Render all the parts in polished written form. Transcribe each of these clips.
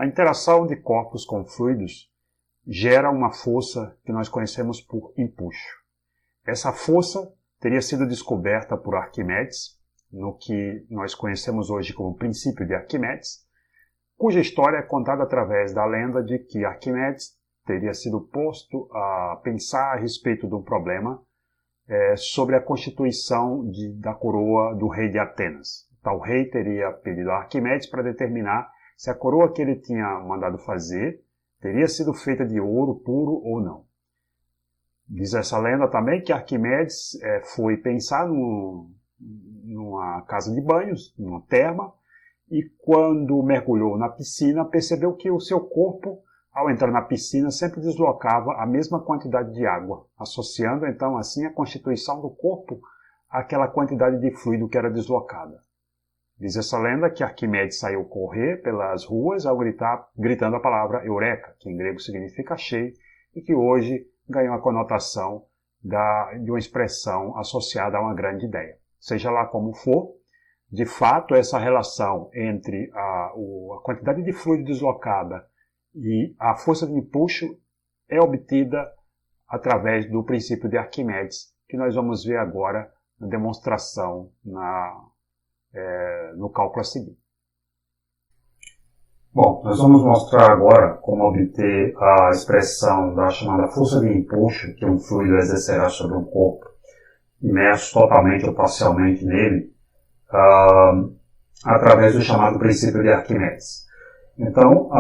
A interação de corpos com fluidos gera uma força que nós conhecemos por empuxo. Essa força teria sido descoberta por Arquimedes, no que nós conhecemos hoje como princípio de Arquimedes, cuja história é contada através da lenda de que Arquimedes teria sido posto a pensar a respeito de um problema sobre a constituição da coroa do rei de Atenas. Tal rei teria pedido a Arquimedes para determinar se a coroa que ele tinha mandado fazer teria sido feita de ouro puro ou não. Diz essa lenda também que Arquimedes foi pensar numa casa de banhos, numa terma, e quando mergulhou na piscina, percebeu que o seu corpo, ao entrar na piscina, sempre deslocava a mesma quantidade de água, associando então assim a constituição do corpo àquela quantidade de fluido que era deslocada. Diz essa lenda que Arquimedes saiu correr pelas ruas ao gritando a palavra eureka, que em grego significa achei, e que hoje ganhou a conotação de uma expressão associada a uma grande ideia. Seja lá como for, de fato, essa relação entre a quantidade de fluido deslocada e a força de empuxo é obtida através do princípio de Arquimedes, que nós vamos ver agora na demonstração no cálculo a seguir. Bom, nós vamos mostrar agora como obter a expressão da chamada força de empuxo que um fluido exercerá sobre um corpo, imerso totalmente ou parcialmente nele, através do chamado princípio de Arquimedes. Então,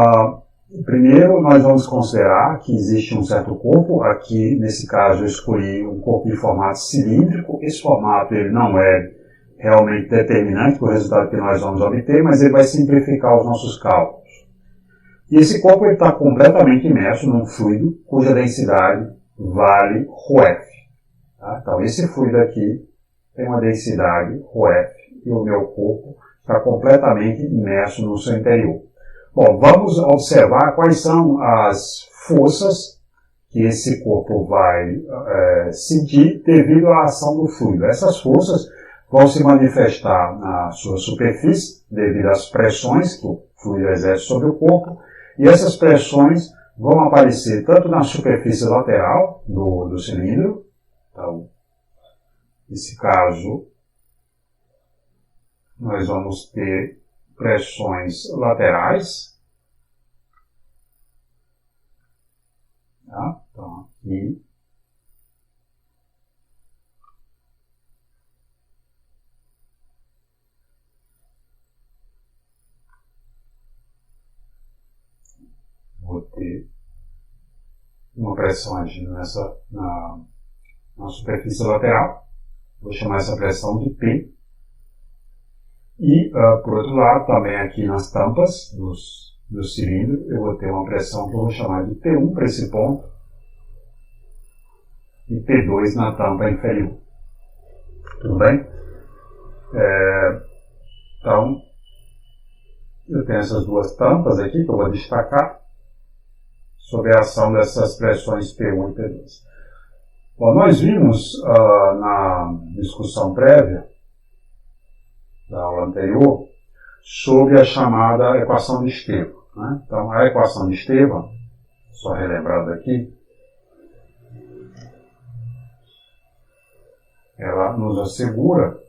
primeiro nós vamos considerar que existe um certo corpo. Aqui, nesse caso, eu escolhi um corpo de formato cilíndrico. Esse formato ele não é realmente determinante para o resultado que nós vamos obter, mas ele vai simplificar os nossos cálculos. E esse corpo está completamente imerso num fluido cuja densidade vale ρf. Tá? Então, esse fluido aqui tem uma densidade ρf e o meu corpo está completamente imerso no seu interior. Bom, vamos observar quais são as forças que esse corpo vai sentir devido à ação do fluido. Essas forças vão se manifestar na sua superfície devido às pressões que o fluido exerce sobre o corpo, e essas pressões vão aparecer tanto na superfície lateral do cilindro. Então, nesse caso, nós vamos ter pressões laterais. Tá? Então, aqui. Vou ter uma pressão agindo na superfície lateral. Vou chamar essa pressão de P. E, por outro lado, também aqui nas tampas do cilindro, eu vou ter uma pressão que eu vou chamar de P1 para esse ponto e P2 na tampa inferior. Tudo bem? Então, eu tenho essas duas tampas aqui que eu vou destacar sob a ação dessas pressões P1 e P2. Bom, nós vimos na discussão prévia da aula anterior sobre a chamada equação de Esteban. Né? Então, a equação de Esteban, só relembrando aqui, ela nos assegura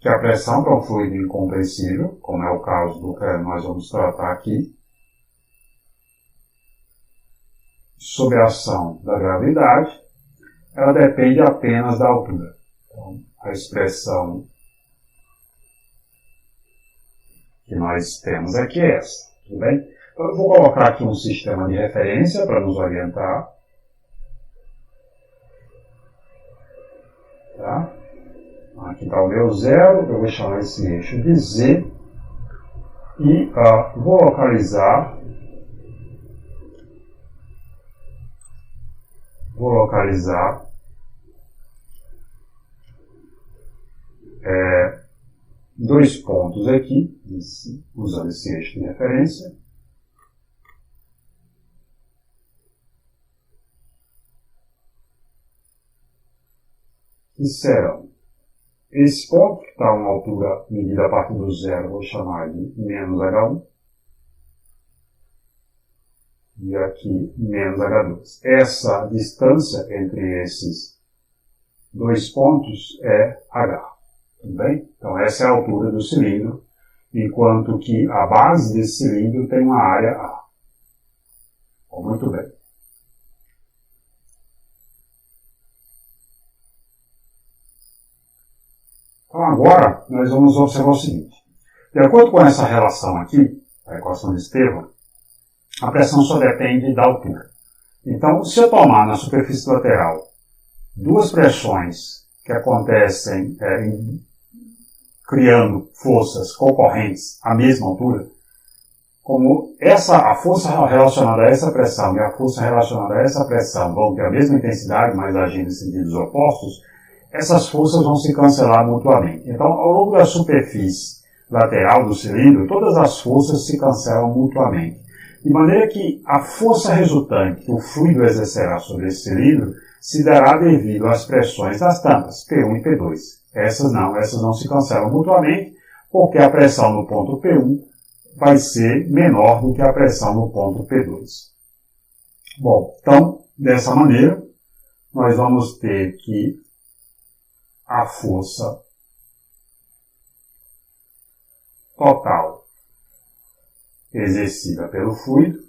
que a pressão para um fluido incompressível, como é o caso do que nós vamos tratar aqui, sob a ação da gravidade, ela depende apenas da altura. Então, a expressão que nós temos aqui é essa. Tudo bem? Então, eu vou colocar aqui um sistema de referência para nos orientar. Tá? Aqui está o meu zero, eu vou chamar esse eixo de Z e vou localizar dois pontos aqui, usando esse eixo de referência. que serão esse ponto, que está a uma altura medida a partir do zero, vou chamar de menos H1, e aqui menos H2. Essa distância entre esses dois pontos é H. Tudo bem? Então essa é a altura do cilindro, enquanto que a base desse cilindro tem uma área A. Bom, muito bem. Então agora nós vamos observar o seguinte. De acordo com essa relação aqui, a equação de Estevam, a pressão só depende da altura. Então, se eu tomar na superfície lateral duas pressões que acontecem criando forças concorrentes à mesma altura, como a força relacionada a essa pressão e a força relacionada a essa pressão vão ter a mesma intensidade, mas agindo em sentidos opostos, essas forças vão se cancelar mutuamente. Então, ao longo da superfície lateral do cilindro, todas as forças se cancelam mutuamente. De maneira que a força resultante que o fluido exercerá sobre esse cilindro se dará devido às pressões das tampas, P1 e P2. Essas não se cancelam mutuamente, porque a pressão no ponto P1 vai ser menor do que a pressão no ponto P2. Bom, então, dessa maneira, nós vamos ter que a força total exercida pelo fluido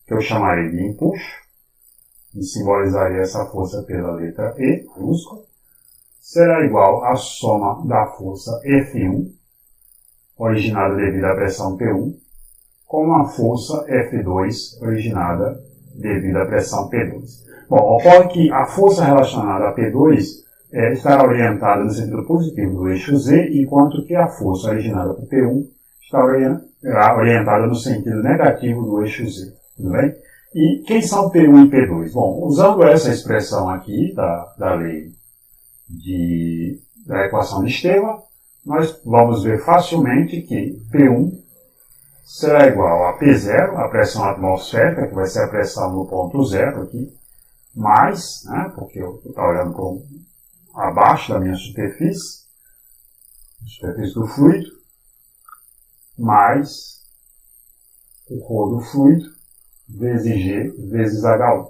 que eu chamarei de empuxo, e simbolizaria essa força pela letra E, maiúscula, será igual à soma da força F1, originada devido à pressão P1, com a força F2, originada devido à pressão P2. Bom, ocorre que a força relacionada a P2 estará orientada no sentido positivo do eixo Z, enquanto que a força originada por P1 estará orientada no sentido negativo do eixo Z. Tudo bem? E quem são P1 e P2? Bom, usando essa expressão aqui da lei da equação de Estevam, nós vamos ver facilmente que P1 será igual a P0, a pressão atmosférica, que vai ser a pressão no ponto zero aqui, mais, porque eu estou olhando abaixo da minha superfície do fluido, mais o rho do fluido, vezes G, vezes H1.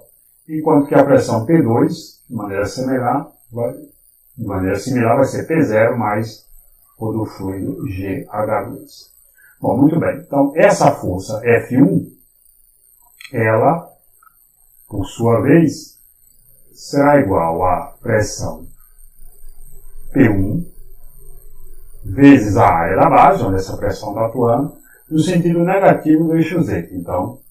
Enquanto que a pressão P2, de maneira similar, vai ser P0 mais rho do fluido GH2. Bom, muito bem. Então, essa força F1, ela, por sua vez, será igual à pressão P1 vezes a área da base, onde essa pressão está atuando, no sentido negativo do eixo Z. Então,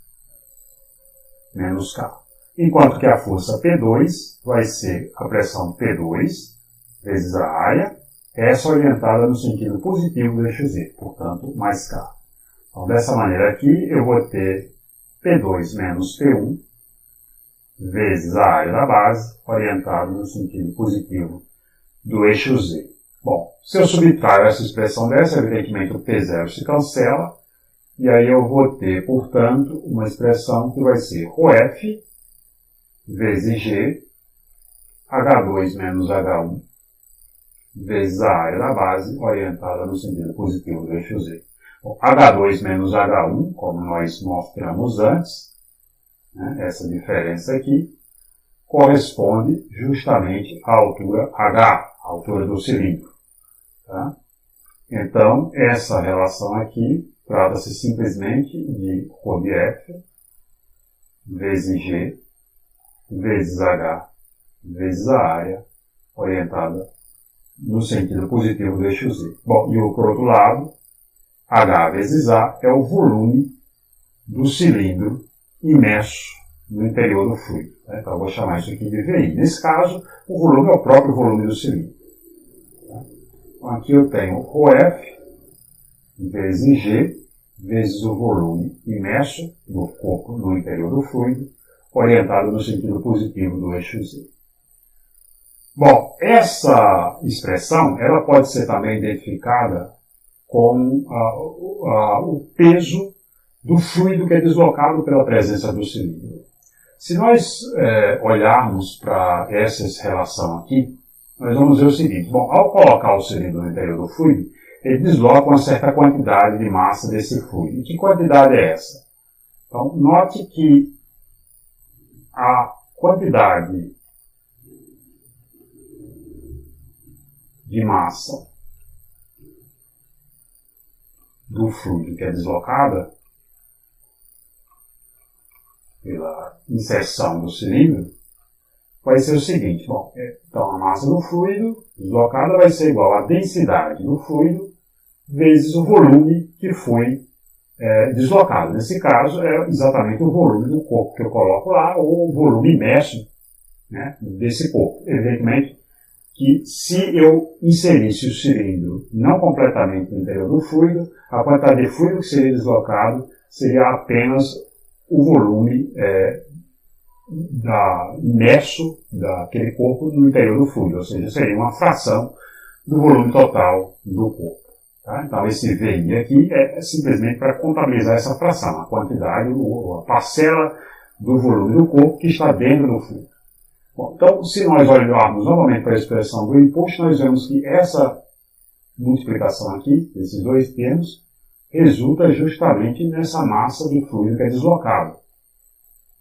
menos K. Enquanto que a força P2 vai ser a pressão P2 vezes a área, essa orientada no sentido positivo do eixo Z, portanto, mais K. Então, dessa maneira aqui, eu vou ter P2 menos P1 vezes a área da base, orientado no sentido positivo do eixo Z. Bom, se eu subtrair essa expressão dessa, evidentemente o P0 se cancela, e aí eu vou ter, portanto, uma expressão que vai ser ρf vezes G, H2 menos H1, vezes a área da base, orientada no sentido positivo do eixo Z. Bom, H2 menos H1, como nós mostramos antes, essa diferença aqui, corresponde justamente à altura H, a altura do cilindro. Tá? Então, essa relação aqui trata-se simplesmente de ρ de F vezes G vezes H vezes a área orientada no sentido positivo do eixo Z. Bom, e por outro lado, H vezes A é o volume do cilindro imerso no interior do fluido. Então, eu vou chamar isso aqui de VI. Nesse caso, o volume é o próprio volume do cilindro. Então, aqui eu tenho ρf vezes G vezes o volume imerso no corpo, no interior do fluido, orientado no sentido positivo do eixo Z. Bom, essa expressão ela pode ser também identificada com o peso do fluido que é deslocado pela presença do cilindro. Se nós olharmos para essa relação aqui, nós vamos ver o seguinte. Bom, ao colocar o cilindro no interior do fluido, ele desloca uma certa quantidade de massa desse fluido. E que quantidade é essa? Então, note que a quantidade de massa do fluido que é deslocada pela inserção do cilindro vai ser o seguinte. Bom, então a massa do fluido deslocada vai ser igual à densidade do fluido vezes o volume que foi deslocado. Nesse caso, é exatamente o volume do corpo que eu coloco lá, ou o volume imerso, né, desse corpo. Evidentemente que se eu inserisse o cilindro não completamente no interior do fluido, a quantidade de fluido que seria deslocado seria apenas o volume imerso daquele corpo no interior do fluido, ou seja, seria uma fração do volume total do corpo. Tá? Então, esse VI aqui é simplesmente para contabilizar essa fração, a quantidade, a parcela do volume do corpo que está dentro do fluido. Bom, então, se nós olharmos novamente para a expressão do empuxo, nós vemos que essa multiplicação aqui, desses dois termos, resulta justamente nessa massa de fluido que é deslocado.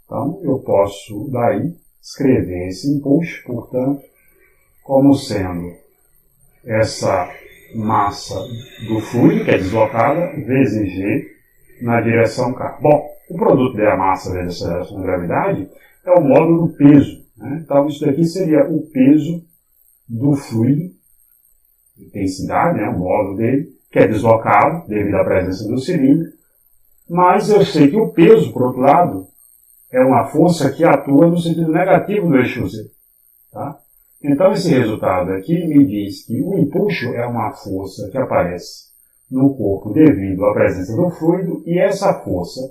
Então, eu posso, daí, escrever esse empuxo, portanto, como sendo essa massa do fluido, que é deslocada, vezes G, na direção K. Bom, o produto da massa vezes a aceleração da gravidade é o módulo do peso. Né? Então, isso daqui seria o peso do fluido, intensidade, né, o módulo dele, que é deslocado devido à presença do cilindro, mas eu sei que o peso, por outro lado, é uma força que atua no sentido negativo do eixo Z. Tá? Então, esse resultado aqui me diz que o empuxo é uma força que aparece no corpo devido à presença do fluido, e essa força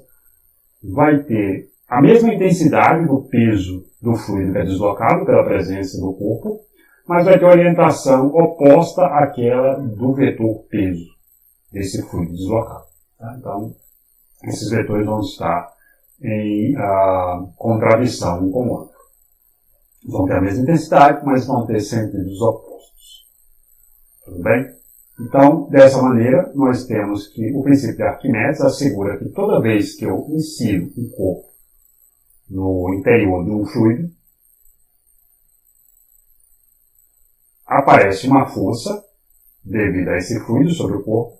vai ter a mesma intensidade do peso do fluido que é deslocado pela presença do corpo, mas vai ter orientação oposta àquela do vetor peso desse fluido deslocado. Tá? Então, esses vetores vão estar em contradição um com o outro. Vão ter a mesma intensidade, mas vão ter sentidos opostos. Tudo bem? Então, dessa maneira, nós temos que o princípio de Arquimedes assegura que toda vez que eu insiro um corpo no interior de um fluido, aparece uma força devido a esse fluido sobre o corpo.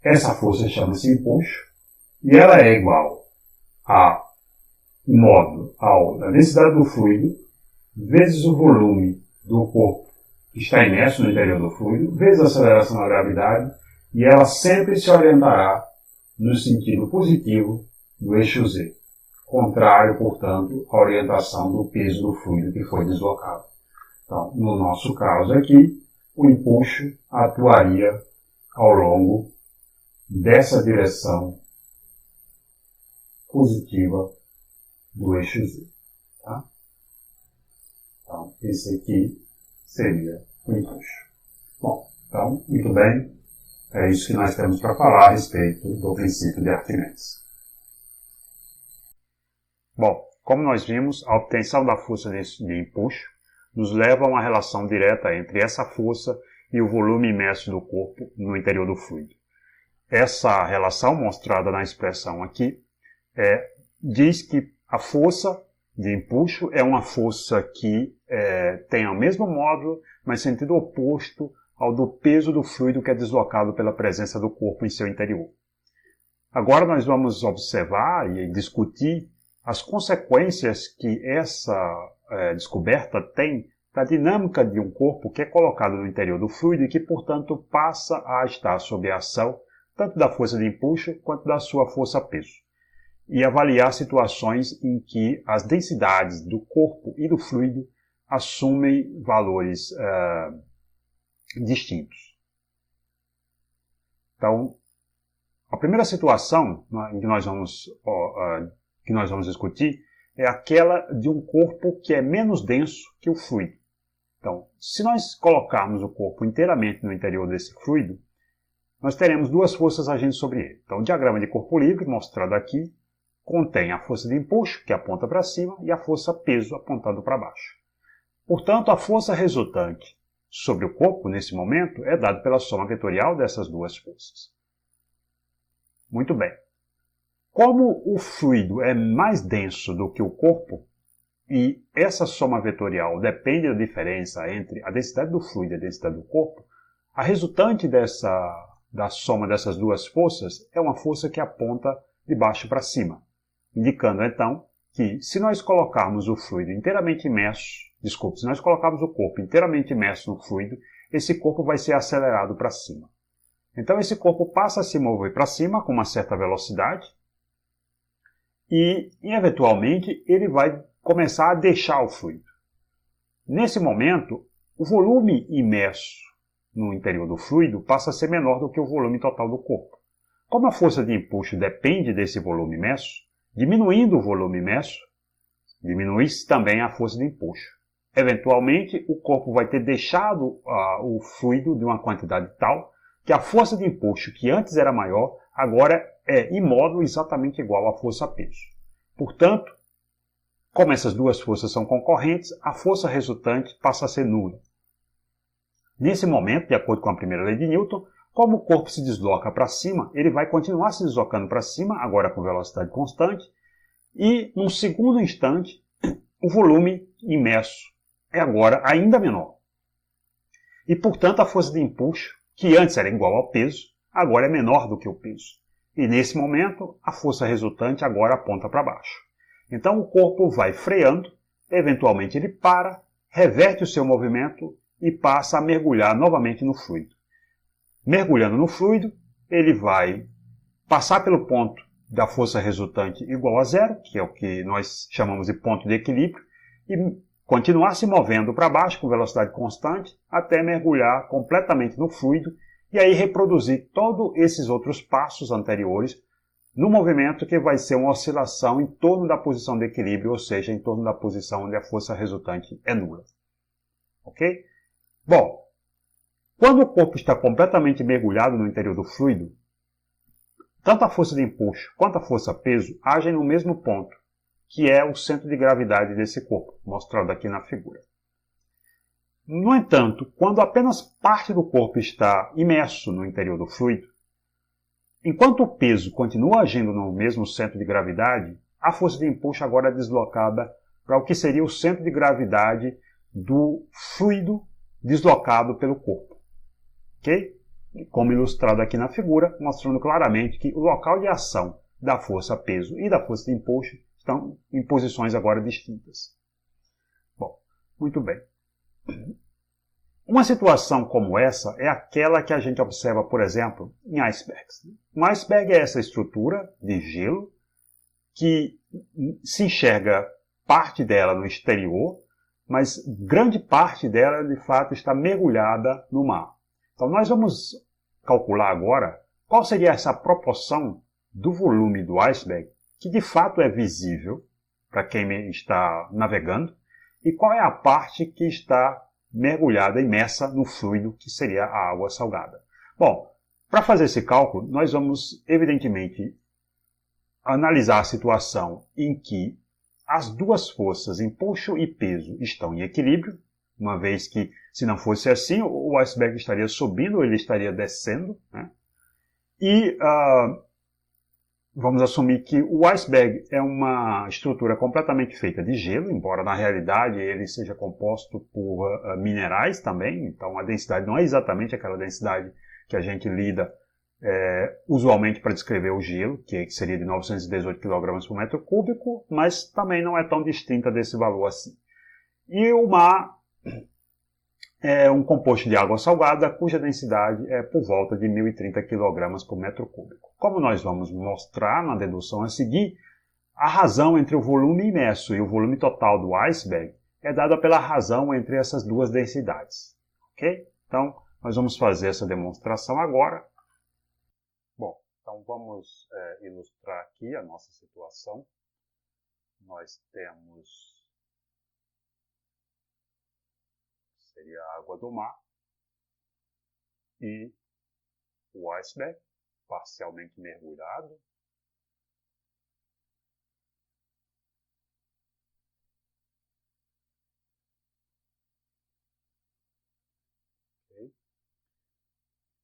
Essa força chama-se empuxo e ela é igual a módulo da densidade do fluido vezes o volume do corpo que está imerso no interior do fluido, vezes a aceleração da gravidade, e ela sempre se orientará no sentido positivo do eixo Z, contrário, portanto, à orientação do peso do fluido que foi deslocado. Então, no nosso caso aqui, o empuxo atuaria ao longo dessa direção positiva do eixo Z. Tá? Então, esse aqui seria o empuxo. Bom, então, muito bem. É isso que nós temos para falar a respeito do princípio de Arquimedes. Bom, como nós vimos, a obtenção da força de empuxo nos leva a uma relação direta entre essa força e o volume imerso do corpo no interior do fluido. Essa relação, mostrada na expressão aqui, diz que a força de empuxo é uma força que tem o mesmo módulo, mas sentido oposto ao do peso do fluido que é deslocado pela presença do corpo em seu interior. Agora nós vamos observar e discutir as consequências que essa descoberta tem da dinâmica de um corpo que é colocado no interior do fluido e que, portanto, passa a estar sob a ação tanto da força de empuxo quanto da sua força-peso. E avaliar situações em que as densidades do corpo e do fluido assumem valores distintos. Então, a primeira situação em que nós vamos discutir é aquela de um corpo que é menos denso que o fluido. Então, se nós colocarmos o corpo inteiramente no interior desse fluido, nós teremos duas forças agindo sobre ele. Então, o diagrama de corpo livre, mostrado aqui, contém a força de empuxo, que aponta para cima, e a força peso, apontando para baixo. Portanto, a força resultante sobre o corpo, nesse momento, é dada pela soma vetorial dessas duas forças. Muito bem. Como o fluido é mais denso do que o corpo, e essa soma vetorial depende da diferença entre a densidade do fluido e a densidade do corpo, a resultante da soma dessas duas forças é uma força que aponta de baixo para cima, indicando então que se nós colocarmos o fluido inteiramente imerso, se nós colocarmos o corpo inteiramente imerso no fluido, esse corpo vai ser acelerado para cima. Então esse corpo passa a se mover para cima com uma certa velocidade e, eventualmente, ele vai começar a deixar o fluido. Nesse momento, o volume imerso no interior do fluido passa a ser menor do que o volume total do corpo. Como a força de empuxo depende desse volume imerso, diminuindo o volume imerso, diminui-se também a força de empuxo. Eventualmente, o corpo vai ter deixado o fluido de uma quantidade tal que a força de empuxo, que antes era maior, agora é, em módulo, exatamente igual à força-peso. Portanto, como essas duas forças são concorrentes, a força resultante passa a ser nula. Nesse momento, de acordo com a primeira lei de Newton, como o corpo se desloca para cima, ele vai continuar se deslocando para cima, agora com velocidade constante, e, num segundo instante, o volume imerso é agora ainda menor. E, portanto, a força de empuxo, que antes era igual ao peso, agora é menor do que o peso. E, nesse momento, a força resultante agora aponta para baixo. Então, o corpo vai freando, eventualmente ele para, reverte o seu movimento e passa a mergulhar novamente no fluido. Mergulhando no fluido, ele vai passar pelo ponto da força resultante igual a zero, que é o que nós chamamos de ponto de equilíbrio, e continuar se movendo para baixo com velocidade constante até mergulhar completamente no fluido e aí reproduzir todos esses outros passos anteriores no movimento que vai ser uma oscilação em torno da posição de equilíbrio, ou seja, em torno da posição onde a força resultante é nula. Ok? Bom, quando o corpo está completamente mergulhado no interior do fluido, tanto a força de empuxo quanto a força-peso agem no mesmo ponto, que é o centro de gravidade desse corpo, mostrado aqui na figura. No entanto, quando apenas parte do corpo está imerso no interior do fluido, enquanto o peso continua agindo no mesmo centro de gravidade, a força de empuxo agora é deslocada para o que seria o centro de gravidade do fluido deslocado pelo corpo. Ok? Como ilustrado aqui na figura, mostrando claramente que o local de ação da força-peso e da força de empuxo estão em posições agora distintas. Bom, muito bem. Uma situação como essa é aquela que a gente observa, por exemplo, em icebergs. Um iceberg é essa estrutura de gelo que se enxerga parte dela no exterior, mas grande parte dela, de fato, está mergulhada no mar. Então, nós vamos calcular agora qual seria essa proporção do volume do iceberg, que de fato é visível para quem está navegando, e qual é a parte que está mergulhada, imersa no fluido, que seria a água salgada. Bom, para fazer esse cálculo, nós vamos, evidentemente, analisar a situação em que as duas forças, empuxo e peso, estão em equilíbrio, uma vez que, se não fosse assim, o iceberg estaria subindo ou ele estaria descendo, né? E vamos assumir que o iceberg é uma estrutura completamente feita de gelo, embora na realidade ele seja composto por minerais também, então a densidade não é exatamente aquela densidade que a gente lida usualmente para descrever o gelo, que seria de 918 kg por metro cúbico, mas também não é tão distinta desse valor assim. E o mar é um composto de água salgada, cuja densidade é por volta de 1.030 kg por metro cúbico. Como nós vamos mostrar na dedução a seguir, a razão entre o volume imerso e o volume total do iceberg é dada pela razão entre essas duas densidades. Ok? Então, nós vamos fazer essa demonstração agora. Bom, então vamos ilustrar aqui a nossa situação. Nós temos... seria a água do mar, e o iceberg, parcialmente mergulhado. Okay?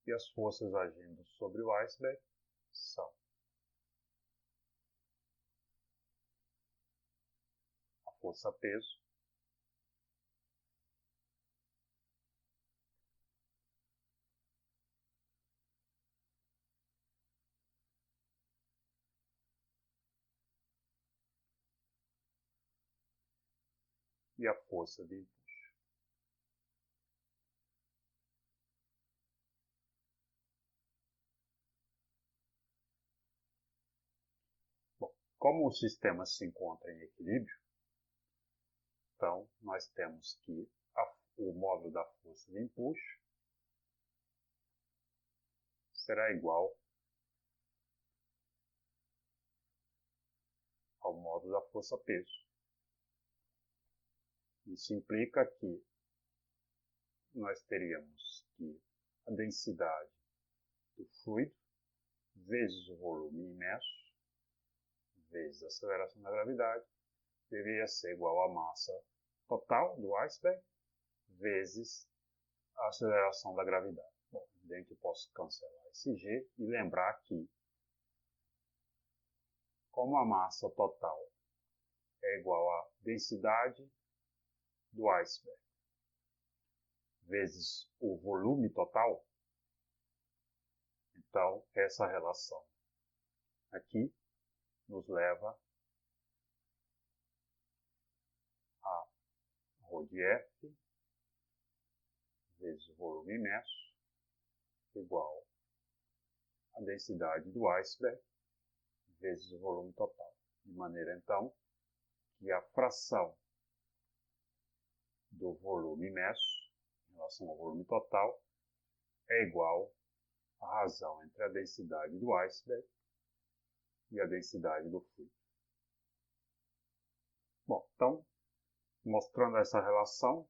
E as forças agindo sobre o iceberg são a força-peso, e a força de empuxo. Bom, como o sistema se encontra em equilíbrio, então nós temos que o módulo da força de empuxo será igual ao módulo da força-peso. Isso implica que nós teríamos que a densidade do fluido vezes o volume imerso vezes a aceleração da gravidade deveria ser igual à massa total do iceberg vezes a aceleração da gravidade. Bom, bem que eu posso cancelar esse G e lembrar que, como a massa total é igual à densidade do iceberg vezes o volume total, então essa relação aqui nos leva a ρ de F vezes o volume imerso igual à densidade do iceberg vezes o volume total. De maneira, então, que a fração do volume imerso em relação ao volume total é igual à razão entre a densidade do iceberg e a densidade do fluido. Bom, então, mostrando essa relação,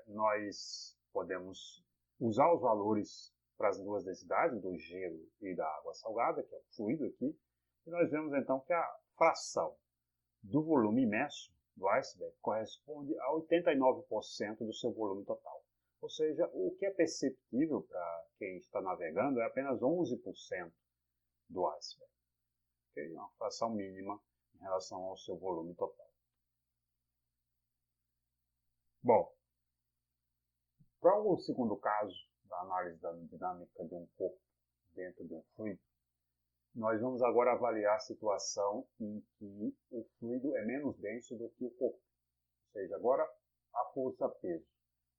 nós podemos usar os valores para as duas densidades, do gelo e da água salgada, que é o fluido aqui, e nós vemos então que a fração do volume imerso do iceberg corresponde a 89% do seu volume total. Ou seja, o que é perceptível para quem está navegando é apenas 11% do iceberg. Okay? Uma fração mínima em relação ao seu volume total. Bom, para o segundo caso da análise da dinâmica de um corpo dentro de um fluido, nós vamos agora avaliar a situação em que o fluido é menos denso do que o corpo. Ou seja, agora a força-peso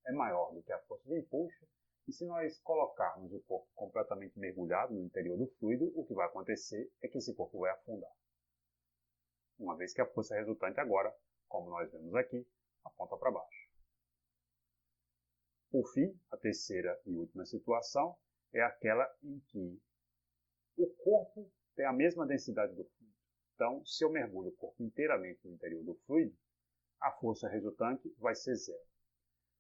é maior do que a força de empuxo, e se nós colocarmos o corpo completamente mergulhado no interior do fluido, o que vai acontecer é que esse corpo vai afundar. Uma vez que a força resultante agora, como nós vemos aqui, aponta para baixo. Por fim, a terceira e última situação é aquela em que o corpo tem a mesma densidade do fluido. Então, se eu mergulho o corpo inteiramente no interior do fluido, a força resultante vai ser zero.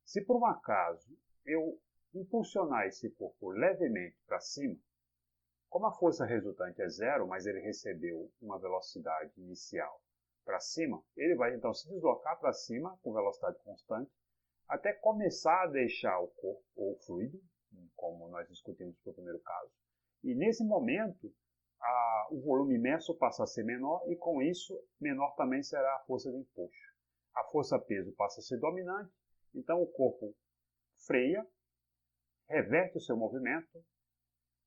Se por um acaso eu impulsionar esse corpo levemente para cima, como a força resultante é zero, mas ele recebeu uma velocidade inicial para cima, ele vai então se deslocar para cima com velocidade constante, até começar a deixar o corpo ou o fluido, como nós discutimos no primeiro caso. E nesse momento, o volume imerso passa a ser menor e com isso menor também será a força de empuxo. A força-peso passa a ser dominante, então o corpo freia, reverte o seu movimento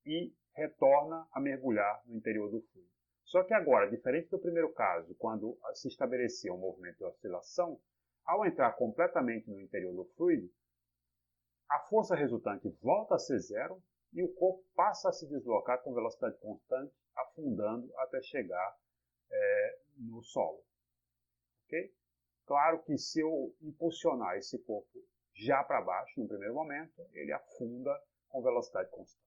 e retorna a mergulhar no interior do fluido. Só que agora, diferente do primeiro caso, quando se estabelecia um movimento de oscilação, ao entrar completamente no interior do fluido, a força resultante volta a ser zero e o corpo passa a se deslocar com velocidade constante, afundando até chegar no solo. Okay? Claro que se eu impulsionar esse corpo já para baixo, no primeiro momento, ele afunda com velocidade constante.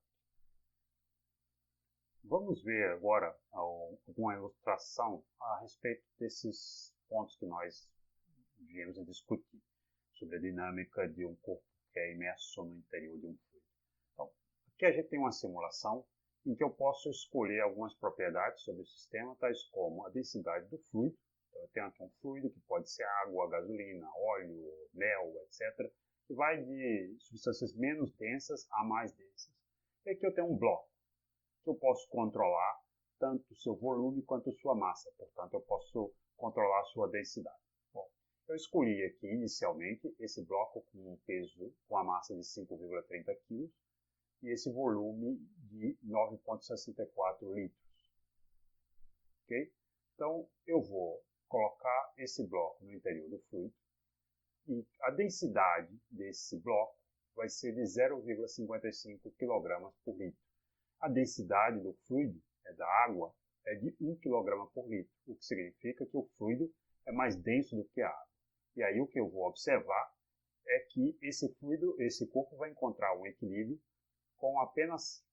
Vamos ver agora alguma ilustração a respeito desses pontos que nós viemos a discutir, sobre a dinâmica de um corpo que é imerso no interior de um fluido. Então, Aqui a gente tem uma simulação em que eu posso escolher algumas propriedades sobre o sistema, tais como a densidade do fluido. Então, eu tenho aqui um fluido que pode ser água, gasolina, óleo, mel, etc., que vai de substâncias menos densas a mais densas. E aqui eu tenho um bloco, que eu posso controlar tanto o seu volume quanto sua massa. Portanto, eu posso controlar a sua densidade. Bom, eu escolhi aqui inicialmente esse bloco com um peso, com a massa de 5,30 kg e esse volume de 9,64 litros. Ok? Então, eu vou colocar esse bloco no interior do fluido e a densidade desse bloco vai ser de 0,55 kg por litro. A densidade do fluido, da água, é de 1 kg por litro, o que significa que o fluido é mais denso do que a água. E aí o que eu vou observar é que esse fluido, esse corpo vai encontrar um equilíbrio com apenas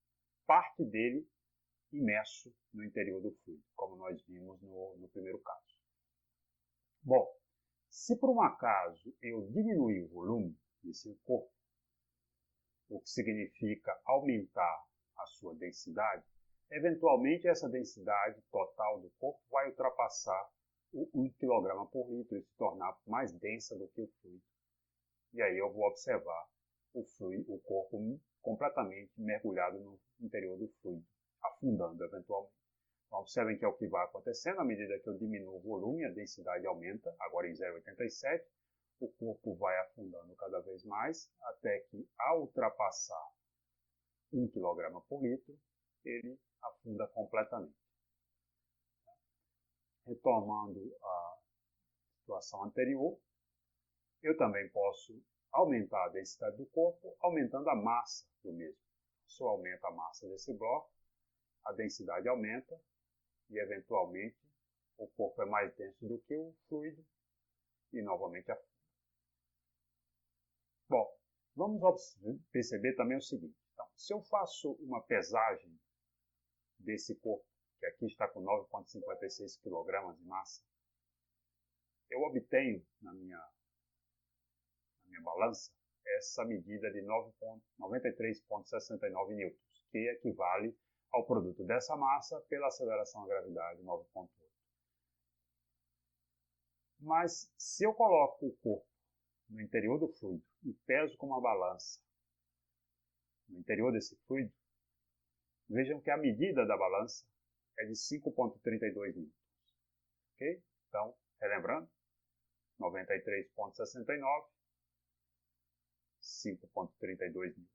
parte dele imerso no interior do fluido, como nós vimos no primeiro caso. Bom, se por um acaso eu diminuir o volume desse corpo, o que significa aumentar a sua densidade, eventualmente essa densidade total do corpo vai ultrapassar o 1 kg por litro e se tornar mais densa do que o fluido. E aí eu vou observar o corpo completamente mergulhado no interior do fluido, afundando eventualmente. Então, observem que é o que vai acontecendo à medida que eu diminuo o volume, a densidade aumenta, agora em 0,87, o corpo vai afundando cada vez mais, até que, ao ultrapassar 1 kg por litro, ele afunda completamente. Retomando a situação anterior, eu também posso aumentar a densidade do corpo, aumentando a massa do mesmo. Se eu aumento a massa desse bloco, a densidade aumenta e, eventualmente, o corpo é mais denso do que o fluido e, novamente, afunda. Bom, vamos perceber também o seguinte. Então, se eu faço uma pesagem desse corpo, que aqui está com 9,56 kg de massa, eu obtenho na minha balança essa medida de 93,69 newtons, que equivale ao produto dessa massa pela aceleração à gravidade 9,8. Mas se eu coloco o corpo no interior do fluido e peso com uma balança no interior desse fluido, vejam que a medida da balança é de 5,32 newtons. Ok? Então, relembrando, 93,69, 5,32 newtons.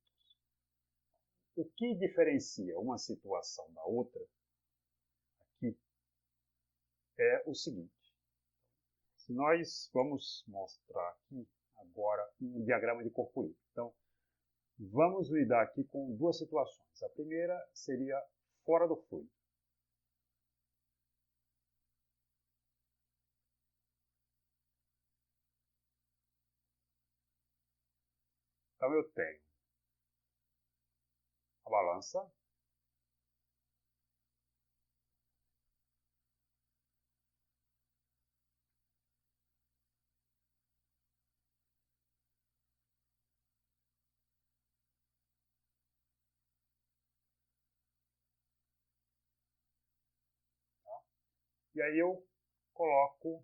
O que diferencia uma situação da outra aqui é o seguinte. Se nós vamos mostrar aqui agora um diagrama de corpo líquido. Então, vamos lidar aqui com duas situações. A primeira seria fora do fluido. Então, eu tenho a balança, tá? E aí eu coloco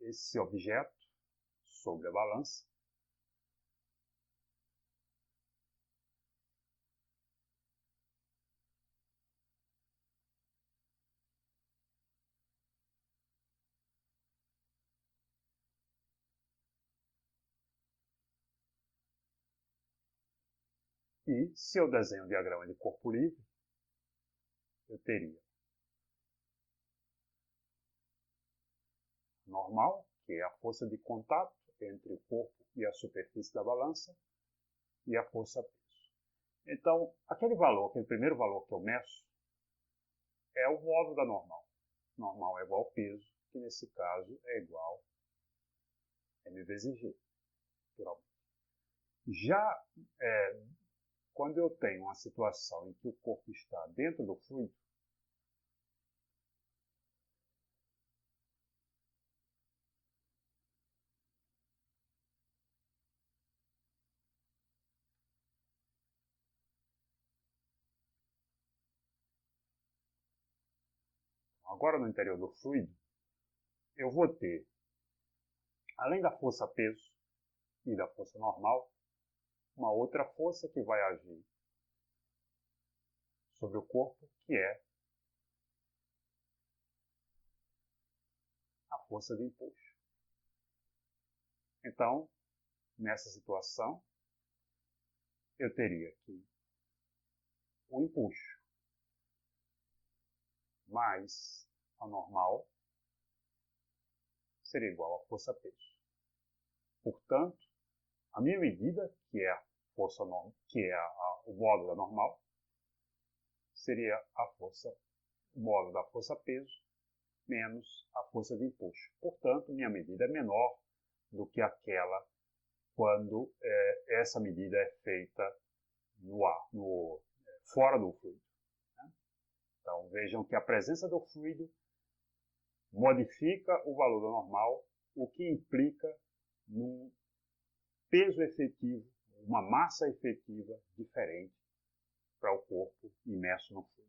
esse objeto sobre a balança. E se eu desenho um diagrama de corpo livre, eu teria normal, que é a força de contato entre o corpo e a superfície da balança, e a força-peso. Então, aquele primeiro valor que eu meço, é o módulo da normal. Normal é igual ao peso, que nesse caso é igual a m vezes g, naturalmente. Já quando eu tenho uma situação em que o corpo está dentro do fluido, agora no interior do fluido, eu vou ter, além da força peso e da força normal, uma outra força que vai agir sobre o corpo, que é a força de empuxo. Então, nessa situação, eu teria que o empuxo mais a normal seria igual à força peso. Portanto, a minha medida, que é a força normal, que é o módulo da normal, seria o módulo da força peso menos a força de empuxo. Portanto, minha medida é menor do que aquela quando essa medida é feita no ar, fora do fluido. Né? Então, vejam que a presença do fluido modifica o valor da normal, o que implica num peso efetivo, uma massa efetiva diferente para o corpo imerso no fluido.